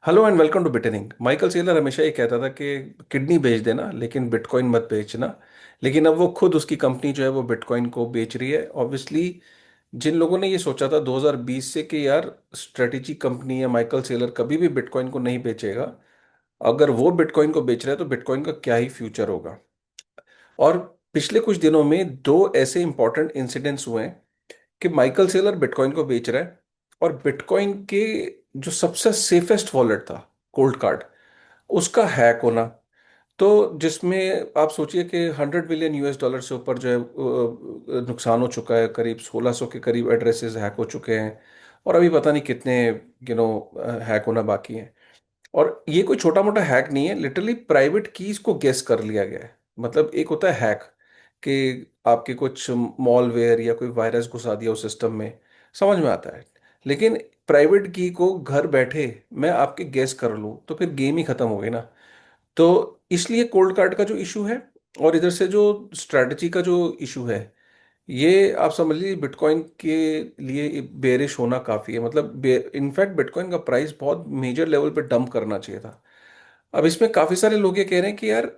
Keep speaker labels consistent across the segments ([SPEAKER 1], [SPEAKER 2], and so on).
[SPEAKER 1] Hello and welcome to बिटनिंग। Michael Saylor हमेशा ये कहता था कि किडनी बेच देना लेकिन बिटकॉइन मत बेचना। लेकिन अब वो खुद उसकी कंपनी जो है वो बिटकॉइन को बेच रही है। ऑब्वियसली जिन लोगों ने ये सोचा था 2020 से कि यार स्ट्रेटेजी कंपनी है माइकल सेलर कभी भी बिटकॉइन को नहीं बेचेगा, अगर वो बिटकॉइन को बेच रहा है तो बिटकॉइन का क्या ही फ्यूचर होगा। और पिछले कुछ दिनों में दो ऐसे इंपॉर्टेंट इंसिडेंट्स हुए हैं कि माइकल सेलर बिटकॉइन को बेच रहा है और बिटकॉइन के जो सबसे सेफेस्ट वॉलेट था कोल्ड कार्ड, उसका हैक होना। तो जिसमें आप सोचिए कि 100 बिलियन यूएस डॉलर से ऊपर जो है नुकसान हो चुका है, करीब 1600 के करीब एड्रेसेस हैक हो चुके हैं और अभी पता नहीं कितने हैक होना बाकी हैं। और ये कोई छोटा मोटा हैक नहीं है, लिटरली प्राइवेट कीज को गेस कर लिया गया है। मतलब एक होता है हैक कि आपके कुछ मॉलवेयर या कोई वायरस घुसा दिया उस सिस्टम में, समझ में आता है। लेकिन प्राइवेट की को घर बैठे मैं आपके गेस कर लूँ तो फिर गेम ही खत्म हो गई ना। तो इसलिए कोल्ड कार्ड का जो इशू है और इधर से जो स्ट्रैटेजी का जो इशू है, ये आप समझ लीजिए बिटकॉइन के लिए बेरिश होना काफ़ी है। मतलब इनफैक्ट बिटकॉइन का प्राइस बहुत मेजर लेवल पे डंप करना चाहिए था। अब इसमें काफ़ी सारे लोग ये कह रहे हैं कि यार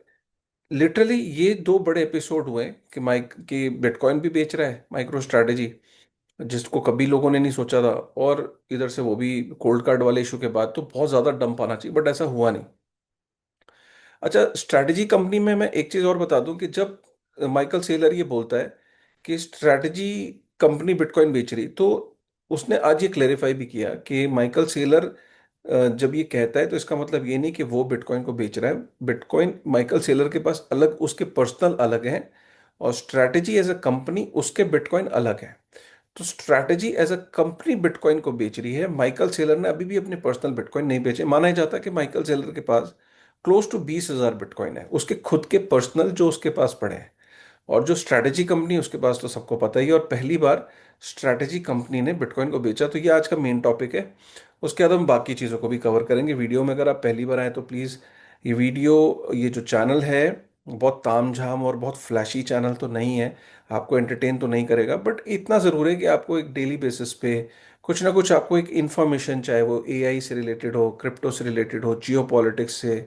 [SPEAKER 1] लिटरली ये दो बड़े एपिसोड हुए हैं कि माइक कि बिटकॉइन भी बेच रहा है माइक्रो स्ट्रैटेजी, जिसको कभी लोगों ने नहीं सोचा था। और इधर से वो भी कोल्ड कार्ड वाले इशू के बाद तो बहुत ज़्यादा डंप आना चाहिए, बट ऐसा हुआ नहीं। अच्छा, स्ट्रैटेजी कंपनी में मैं एक चीज और बता दूं कि जब माइकल सेलर ये बोलता है कि स्ट्रैटेजी कंपनी बिटकॉइन बेच रही, तो उसने आज ये क्लेरिफाई भी किया कि माइकल सेलर जब ये कहता है तो इसका मतलब ये नहीं कि वो बिटकॉइन को बेच रहा है। बिटकॉइन माइकल सेलर के पास अलग, उसके पर्सनल अलग हैं, और स्ट्रैटेजी एज अ कंपनी उसके बिटकॉइन अलग है। तो Strategy as a company bitcoin को बेच रही है, माइकल सेलर ने अभी भी अपने पर्सनल बिटकॉइन नहीं बेचे। माना ही जाता है कि माइकल सेलर के पास क्लोज टू 20,000 बिटकॉइन है, उसके खुद के पर्सनल जो उसके पास पड़े हैं। और जो स्ट्रैटेजी कंपनी है उसके पास तो सबको पता ही है, और पहली बार स्ट्रैटेजी कंपनी ने बिटकॉइन को बेचा। तो ये आज का मेन टॉपिक है। उसके बाद हम बाकी चीज़ों को भी कवर करेंगे वीडियो में। अगर आप पहली बार आए तो प्लीज़ ये वीडियो, ये जो चैनल है बहुत तामझाम और बहुत फ्लैशी चैनल तो नहीं है, आपको एंटरटेन तो नहीं करेगा, बट इतना ज़रूर है कि आपको एक डेली बेसिस पे कुछ ना कुछ आपको एक इन्फॉर्मेशन, चाहे वो एआई से रिलेटेड हो, क्रिप्टो से रिलेटेड हो, जियो पॉलिटिक्स से,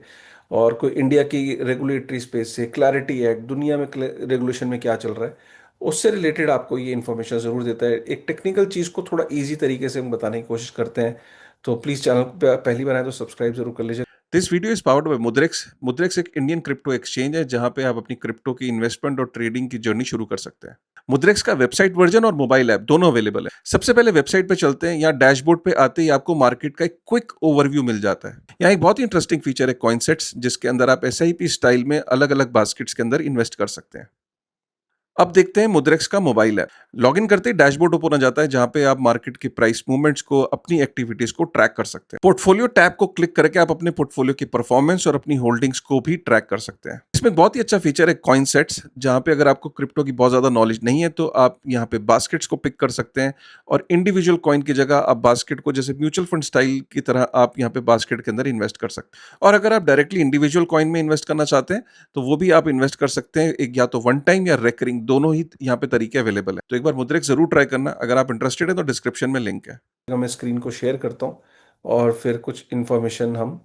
[SPEAKER 1] और कोई इंडिया की रेगुलेटरी स्पेस से, क्लैरिटी एक्ट, दुनिया में रेगुलेशन में क्या चल रहा है, उससे रिलेटेड आपको ये इन्फॉर्मेशन ज़रूर देता है। एक टेक्निकल चीज़ को थोड़ा इजी तरीके से हम बताने की कोशिश करते हैं। तो प्लीज़ चैनल को पहली बार आए तो सब्सक्राइब जरूर कर लीजिए। This video is powered by Mudrex. Mudrex एक इंडियन क्रिप्टो एक्सचेंज है जहां पे आप अपनी क्रिप्टो की इन्वेस्टमेंट और ट्रेडिंग की जर्नी शुरू कर सकते हैं। मुद्रेक्स का वेबसाइट वर्जन और मोबाइल ऐप दोनों अवेलेबल है। सबसे पहले वेबसाइट पे चलते हैं। यहाँ डैशबोर्ड पे आते ही आपको मार्केट का एक क्विक ओवरव्यू मिल जाता है। यहाँ एक बहुत ही इंटरेस्टिंग फीचर है कॉइनसेट्स, जिसके अंदर आप एसआईपी स्टाइल में अलग अलग बास्केट्स के अंदर इन्वेस्ट कर सकते हैं। अब देखते हैं मुद्रेक्स का मोबाइल ऐप। लॉगिन करते ही डैशबोर्ड ओपन हो जाता है जहां पे आप मार्केट की प्राइस मूवमेंट्स को, अपनी एक्टिविटीज को ट्रैक कर सकते हैं। पोर्टफोलियो टैब को क्लिक करके आप अपने पोर्टफोलियो की परफॉर्मेंस और अपनी होल्डिंग्स को भी ट्रैक कर सकते हैं। इसमें एक बहुत ही अच्छा फीचर है कॉइन सेट्स, जहां पे अगर आपको क्रिप्टो की बहुत ज्यादा नॉलेज नहीं है तो आप यहाँ पे बास्केट्स को पिक कर सकते हैं, और इंडिविजुअल कॉइन की जगह आप बास्केट को जैसे म्यूचुअल फंड स्टाइल की तरह आप यहाँ पे बास्केट के अंदर इन्वेस्ट कर सकते हैं। और अगर आप डायरेक्टली इंडिविजुअल कॉइन में इन्वेस्ट करना चाहते हैं तो वो भी आप इन्वेस्ट कर सकते हैं। एक या तो वन टाइम या रेकरिंग, दोनों ही यहाँ पे तरीके अवेलेबल है। तो एक बार मुद्रिक जरूर ट्राई करना। अगर आप इंटरेस्टेड है तो डिस्क्रिप्शन में लिंक है। मैं स्क्रीन को शेयर करता हूँ और फिर कुछ इंफॉर्मेशन हम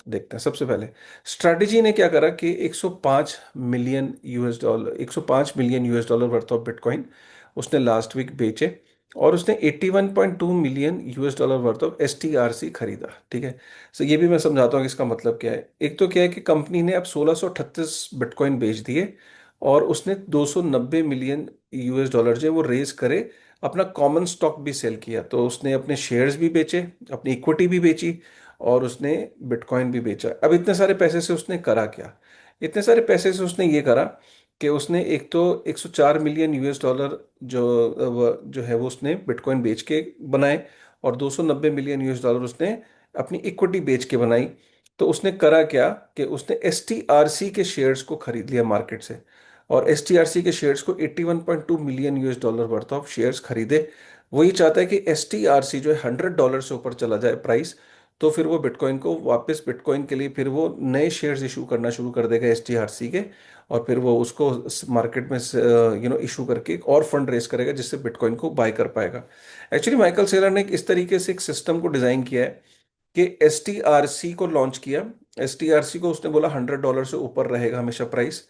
[SPEAKER 1] देखते हैं। सबसे पहले स्ट्रैटेजी ने क्या करा कि 105 million US dollar, 105 million US dollar worth of bitcoin उसने लास्ट वीक बेचे, और उसने 81.2 million US dollar worth of STRC खरीदा। ठीक है। तो ये भी मैं समझाता हूँ कि इसका मतलब क्या है। एक तो क्या है कि कंपनी ने अब 1638 बिटकॉइन बेच दिए, और उसने 290 मिलियन यूएस डॉलर जो है वो रेज करे, अपना कॉमन स्टॉक भी सेल किया। तो उसने अपने शेयर्स भी बेचे, अपनी इक्विटी भी बेची, और उसने बिटकॉइन भी बेचा। अब इतने सारे पैसे से उसने करा क्या? इतने सारे पैसे से उसने ये करा कि उसने एक तो 104 मिलियन यूएस डॉलर जो है वो उसने बिटकॉइन बेच के बनाए, और 290 मिलियन यूएस डॉलर उसने अपनी इक्विटी बेच के बनाई। तो उसने करा क्या कि उसने एसटीआरसी के शेयर्स को खरीद लिया मार्केट से, और एसटीआरसी के शेयर्स को 81.2 million US dollar worth of shares खरीदे। वही चाहता है कि एसटीआरसी जो है $100 से ऊपर चला जाए प्राइस, तो फिर वो बिटकॉइन को वापस, बिटकॉइन के लिए फिर वो नए शेयर्स इशू करना शुरू कर देगा एसटीआरसी के, और फिर वो उसको मार्केट में इशू करके एक और फंड रेस करेगा जिससे बिटकॉइन को बाय कर पाएगा। एक्चुअली माइकल सेलर ने इस तरीके से एक सिस्टम को डिजाइन किया है कि STRC को लॉन्च किया। STRC को उसने बोला $100 से ऊपर रहेगा हमेशा प्राइस।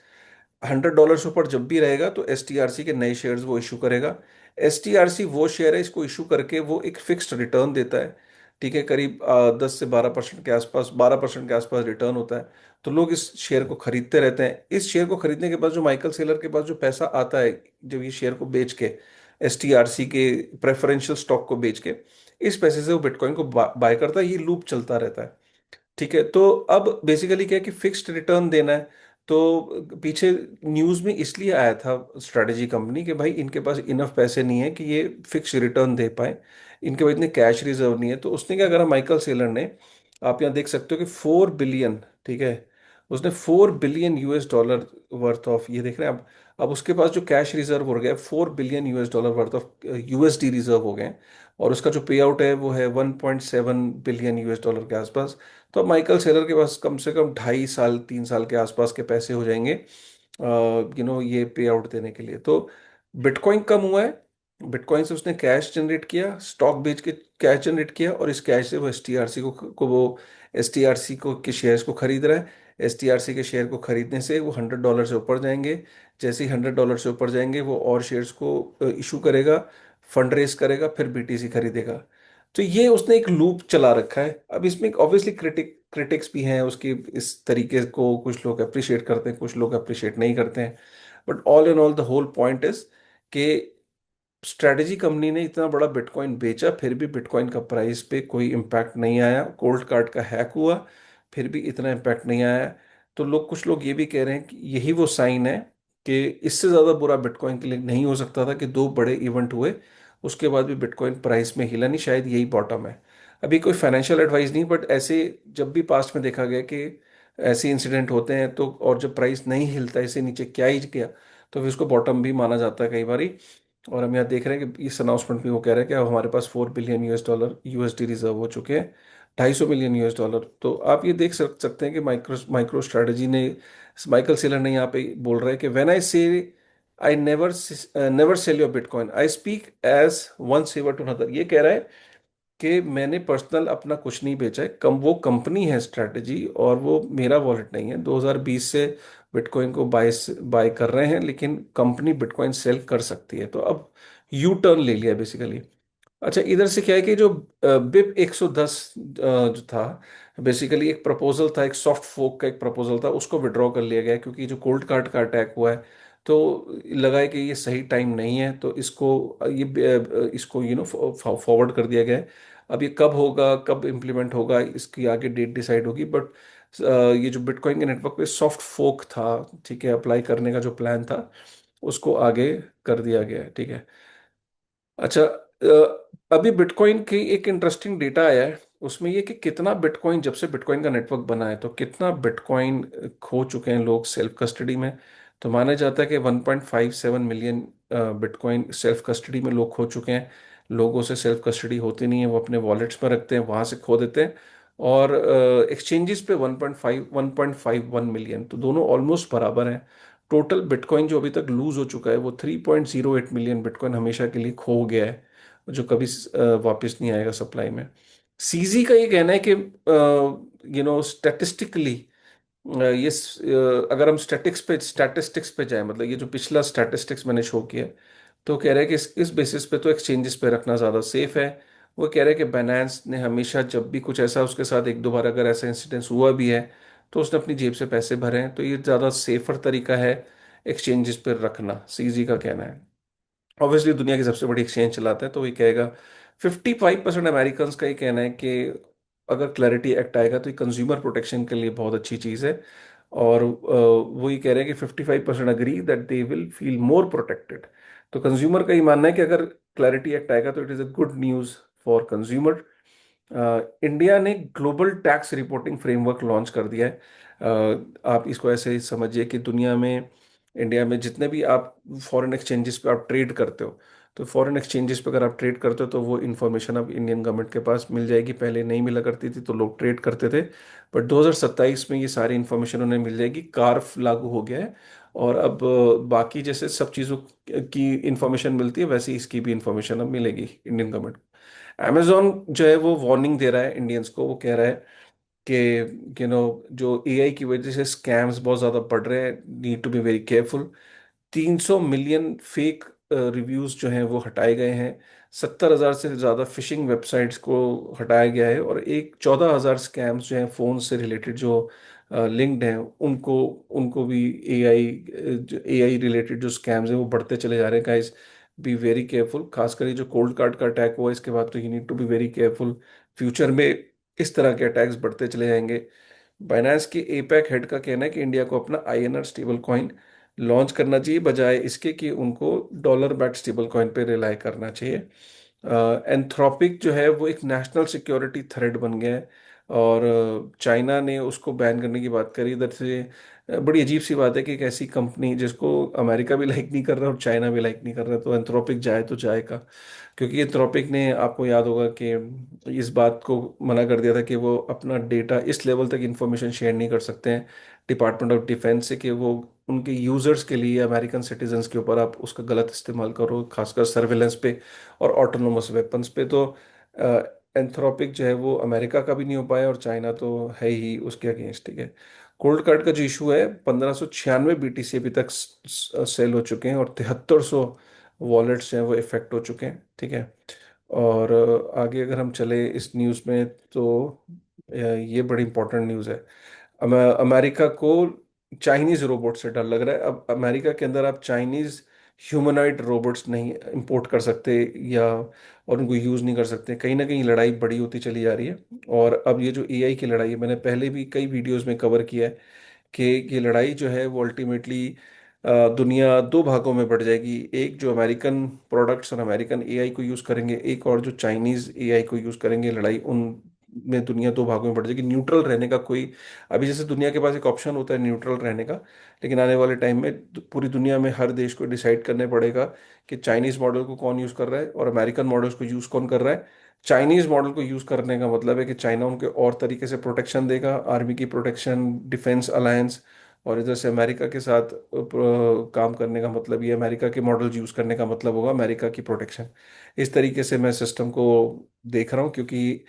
[SPEAKER 1] $100 से ऊपर जब भी रहेगा तो STRC के नए शेयर्स वो इशू करेगा। STRC वो शेयर है, इसको इशू करके वो एक फिक्स्ड रिटर्न देता है। ठीक है, करीब 10 से 12% के आसपास, 12% के आसपास रिटर्न होता है। तो लोग इस शेयर को खरीदते रहते हैं। इस शेयर को खरीदने के बाद जो माइकल सेलर के पास जो पैसा आता है, जब ये शेयर को बेच के, STRC के प्रेफरेंशियल स्टॉक को बेच के, इस पैसे से वो बिटकॉइन को बाय करता है। ये लूप चलता रहता है। ठीक है, तो अब बेसिकली क्या है कि फिक्स्ड रिटर्न देना है। तो पीछे न्यूज में इसलिए आया था स्ट्रेटेजी कंपनी के, भाई इनके पास इनफ पैसे नहीं है कि ये फिक्स रिटर्न दे पाए, इनके पास इतने कैश रिजर्व नहीं है। तो उसने क्या करा, माइकल सेलर ने, आप यहाँ देख सकते हो कि 4 बिलियन, ठीक है, उसने $4 बिलियन वर्थ ऑफ, ये देख रहे हैं आप। अब उसके पास जो कैश रिजर्व हो गया है, $4 billion worth of USD reserve हो गए हैं। और उसका जो पे आउट है वो है $1.7 बिलियन के आसपास। तो अब माइकल सेलर के पास कम से कम 2.5 साल 3 साल के आसपास के पैसे हो जाएंगे, ये पे आउट देने के लिए। तो बिटकॉइन कम हुआ है, बिटकॉइन से उसने कैश जनरेट किया, स्टॉक बेच के कैश जनरेट किया, और इस कैश से वो STRC को वो STRC को के शेयर्स को खरीद रहा है। STRC के शेयर को खरीदने से वो $100 से ऊपर जाएंगे। जैसे ही $100 से ऊपर जाएंगे वो और शेयर्स को इशू करेगा, फंड रेज करेगा, फिर BTC खरीदेगा। तो ये उसने एक लूप चला रखा है। अब इसमें ऑब्वियसली क्रिटिक्स भी हैं उसकी, इस तरीके को कुछ लोग अप्रिशिएट करते हैं, कुछ लोग अप्रिशिएट नहीं करते हैं। But all in all the whole point is कि स्ट्रेटेजी कंपनी ने इतना बड़ा बिटकॉइन बेचा, फिर भी बिटकॉइन का प्राइस पे कोई इम्पैक्ट नहीं आया। कोल्ड कार्ड का हैक हुआ, फिर भी इतना इम्पैक्ट नहीं आया। तो लोग, कुछ लोग ये भी कह रहे हैं कि यही वो साइन है कि इससे ज़्यादा बुरा बिटकॉइन के लिए नहीं हो सकता था, कि दो बड़े इवेंट हुए उसके बाद भी बिटकॉइन प्राइस में हिला नहीं। शायद यही बॉटम है। अभी कोई फाइनेंशियल एडवाइस नहीं, बट ऐसे जब भी पास्ट में देखा गया कि ऐसे इंसिडेंट होते हैं, तो और जब प्राइस नहीं हिलता, इससे नीचे क्या ही गया, तो फिर उसको बॉटम भी माना जाता है कई बारी। और हम यहाँ देख रहे हैं कि इस अनाउंसमेंट में वो कह रहे हैं कि अब हमारे पास $4 बिलियन USD रिजर्व हो चुके हैं, $250 मिलियन US। तो आप ये देख सकते हैं कि माइक्रो माइक्रो स्ट्रेटजी ने, माइकल सेलर ने यहाँ पे बोल रहा है कि when I say I never never sell your bitcoin, I speak as one saver to another. ये कह रहा है कि मैंने पर्सनल अपना कुछ नहीं बेचा है, कम वो कंपनी है स्ट्रैटेजी, और वो मेरा वॉलेट नहीं है। 2020 से बिटकॉइन को बाय कर रहे हैं, लेकिन कंपनी बिटकॉइन सेल कर सकती है। तो अब यू टर्न ले लिया बेसिकली। अच्छा, इधर से क्या है कि जो BIP 110 जो था, बेसिकली एक प्रपोजल था, एक सॉफ्ट फोक का एक प्रपोजल था, उसको विड्रॉ कर लिया गया है, क्योंकि जो कोल्ड कार्ड का अटैक हुआ है, तो लगा है कि ये सही टाइम नहीं है, तो इसको फॉरवर्ड कर दिया गया है। अब ये कब होगा, कब इम्प्लीमेंट होगा, इसकी आगे डेट डिसाइड होगी। बट ये जो बिटकॉइन के नेटवर्क पे सॉफ्ट फोक था, ठीक है, अप्लाई करने का जो प्लान था, उसको आगे कर दिया गया है। ठीक है। अच्छा, अभी बिटकॉइन की एक इंटरेस्टिंग डेटा आया है, उसमें ये कि कितना बिटकॉइन, जब से बिटकॉइन का नेटवर्क बना है, तो कितना बिटकॉइन खो चुके हैं लोग सेल्फ कस्टडी में। तो माना जाता है कि 1.57 मिलियन बिटकॉइन सेल्फ कस्टडी में लोग खो चुके हैं। लोगों से सेल्फ कस्टडी होती नहीं है, वो अपने वॉलेट्स में रखते हैं, वहां से खो देते हैं। और एक्सचेंजेस पे 1.51 मिलियन, तो दोनों ऑलमोस्ट बराबर हैं। टोटल बिटकॉइन जो अभी तक लूज हो चुका है वो 3.08 मिलियन बिटकॉइन हमेशा के लिए खो गया है, जो कभी वापस नहीं आएगा सप्लाई में। सीजी का ये कहना है कि स्टैटिस्टिकली, अगर हम स्टैटिस्टिक्स पे जाए, मतलब ये जो पिछला स्टैटिस्टिक्स मैंने शो किया, तो कह रहे हैं कि इस बेसिस पे तो एक्सचेंजेस पे रखना ज़्यादा सेफ है। वो कह रहे हैं कि बाइनेंस ने हमेशा, जब भी कुछ ऐसा उसके साथ एक दो बार अगर ऐसा इंसिडेंस हुआ भी है, तो उसने अपनी जेब से पैसे भरे हैं, तो ये ज़्यादा सेफर तरीका है एक्सचेंजेस पे रखना, सीजी का कहना है। ऑब्वियसली दुनिया की सबसे बड़ी एक्सचेंज चलाता है, तो वही कहेगा। 55% अमेरिकन का ये कहना है कि अगर क्लैरिटी एक्ट आएगा तो ये कंज्यूमर प्रोटेक्शन के लिए बहुत अच्छी चीज़ है। और वो ये कह रहे हैं कि 55% agree that they will feel more protected. तो कंज्यूमर का ये मानना है कि अगर क्लैरिटी एक्ट आएगा तो it is a good news for consumer. India ने global tax reporting framework launch कर दिया है। आप इसको ऐसे समझिए कि दुनिया में, इंडिया में जितने भी आप फॉरेन एक्सचेंजेस पे आप ट्रेड करते हो, तो फॉरेन एक्सचेंजेस पे अगर आप ट्रेड करते हो तो वो इन्फॉर्मेशन अब इंडियन गवर्नमेंट के पास मिल जाएगी। पहले नहीं मिला करती थी, तो लोग ट्रेड करते थे। बट 2027 में ये सारी इन्फॉर्मेशन उन्हें मिल जाएगी। कार्फ लागू हो गया है, और अब बाकी जैसे सब चीज़ों की इन्फॉर्मेशन मिलती है, वैसे ही इसकी भी इन्फॉर्मेशन अब मिलेगी इंडियन गवर्नमेंट। amazon जो है वो वार्निंग दे रहा है इंडियंस को, वो कह रहा है कि जो एआई की वजह से स्कैम्स बहुत ज़्यादा बढ़ रहे हैं, need to be very careful. 300 million fake reviews जो हैं वो हटाए गए हैं। 70,000 से ज़्यादा फिशिंग वेबसाइट्स को हटाया गया है, और एक 14,000 स्कैम्स जो हैं फ़ोन से रिलेटेड जो लिंक्ड हैं उनको उनको भी एआई जो एआई रिलेटेड जो स्कैम्स हैं वो बढ़ते चले जा रहे हैं। Guys, B very careful. खासकर ये जो कोल्ड कार्ड का अटैक हुआ इसके बाद तो you need to be very careful. Future में इस तरह के अटैक्स बढ़ते चले जाएंगे। बाइनेंस के एपैक हेड का कहना है कि इंडिया को अपना आईएनआर स्टेबल कॉइन लॉन्च करना चाहिए, बजाय इसके कि उनको डॉलर बैक्ड स्टेबल कॉइन पे रिलाई करना चाहिए। एंथ्रोपिक जो है वो एक नेशनल सिक्योरिटी थ्रेट बन गया है, और चाइना ने उसको बैन करने की बात करी इधर से। बड़ी अजीब सी बात है कि एक ऐसी कंपनी जिसको अमेरिका भी लाइक नहीं कर रहा और चाइना भी लाइक नहीं कर रहा, तो एंथ्रोपिक जाए तो जाए का। क्योंकि एंथ्रोपिक ने, आपको याद होगा कि इस बात को मना कर दिया था कि वो अपना डेटा इस लेवल तक इंफॉर्मेशन शेयर नहीं कर सकते हैं डिपार्टमेंट ऑफ डिफेंस से, कि वो उनके यूजर्स के लिए, अमेरिकन सिटीजन्स के ऊपर आप उसका गलत इस्तेमाल करो, खासकर सर्वेलेंस पे और ऑटोनोमस वेपन्स पे। तो एंथ्रोपिक जो है वो अमेरिका का भी नहीं हो पाया, और चाइना तो है ही उसके अगेंस्ट। ठीक है। कोल्ड कार्ड का जो इशू है, 1596 बीटीसी अभी तक सेल हो चुके हैं, और 7300 वॉलेट्स हैं वो इफेक्ट हो चुके हैं। ठीक है। और आगे अगर हम चले इस न्यूज़ में, तो ये बड़ी इंपॉर्टेंट न्यूज़ है। अमेरिका को चाइनीज रोबोट से डर लग रहा है। अब अमेरिका के अंदर आप चाइनीज ह्यूमनॉइड रोबोट्स नहीं इंपोर्ट कर सकते, या और उनको यूज़ नहीं कर सकते। कहीं ना कहीं लड़ाई बड़ी होती चली जा रही है। और अब ये जो एआई की लड़ाई है, मैंने पहले भी कई वीडियोस में कवर किया है कि ये लड़ाई जो है वो अल्टीमेटली दुनिया दो भागों में बढ़ जाएगी। एक जो अमेरिकन प्रोडक्ट्स और अमेरिकन एआई को यूज़ करेंगे, एक और जो चाइनीज़ एआई को यूज़ करेंगे। लड़ाई उन में दुनिया दो भागों में बढ़ जाएगी। न्यूट्रल रहने का कोई, अभी जैसे दुनिया के पास एक ऑप्शन होता है न्यूट्रल रहने का, लेकिन आने वाले टाइम में पूरी दुनिया में हर देश को डिसाइड करने पड़ेगा कि चाइनीज़ मॉडल को कौन यूज़ कर रहा है और अमेरिकन मॉडल्स को यूज़ कौन कर रहा है। चाइनीज़ मॉडल को यूज़ करने का मतलब है कि चाइना उनके और तरीके से प्रोटेक्शन देगा, आर्मी की प्रोटेक्शन, डिफेंस अलायंस। और इधर से अमेरिका के साथ काम करने का मतलब, ये अमेरिका के मॉडल यूज़ करने का मतलब होगा अमेरिका की प्रोटेक्शन। इस तरीके से मैं सिस्टम को देख रहा हूँ, क्योंकि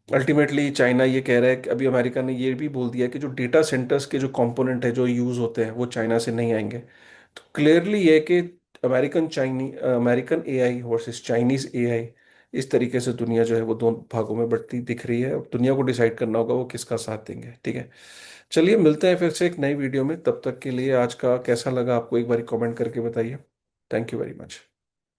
[SPEAKER 1] अल्टीमेटली चाइना ये कह रहा है कि अभी अमेरिका ने ये भी बोल दिया कि जो डेटा सेंटर्स के जो कंपोनेंट है जो यूज़ होते हैं वो चाइना से नहीं आएंगे। तो क्लियरली ये है कि American AI versus Chinese AI, इस तरीके से दुनिया जो है वो दोनों भागों में बढ़ती दिख रही है। अब दुनिया को डिसाइड करना होगा वो किसका साथ देंगे। ठीक है। चलिए, मिलते हैं फिर से एक नई वीडियो में। तब तक के लिए आज का कैसा लगा आपको एक बार कमेंट करके बताइए। Thank you very much.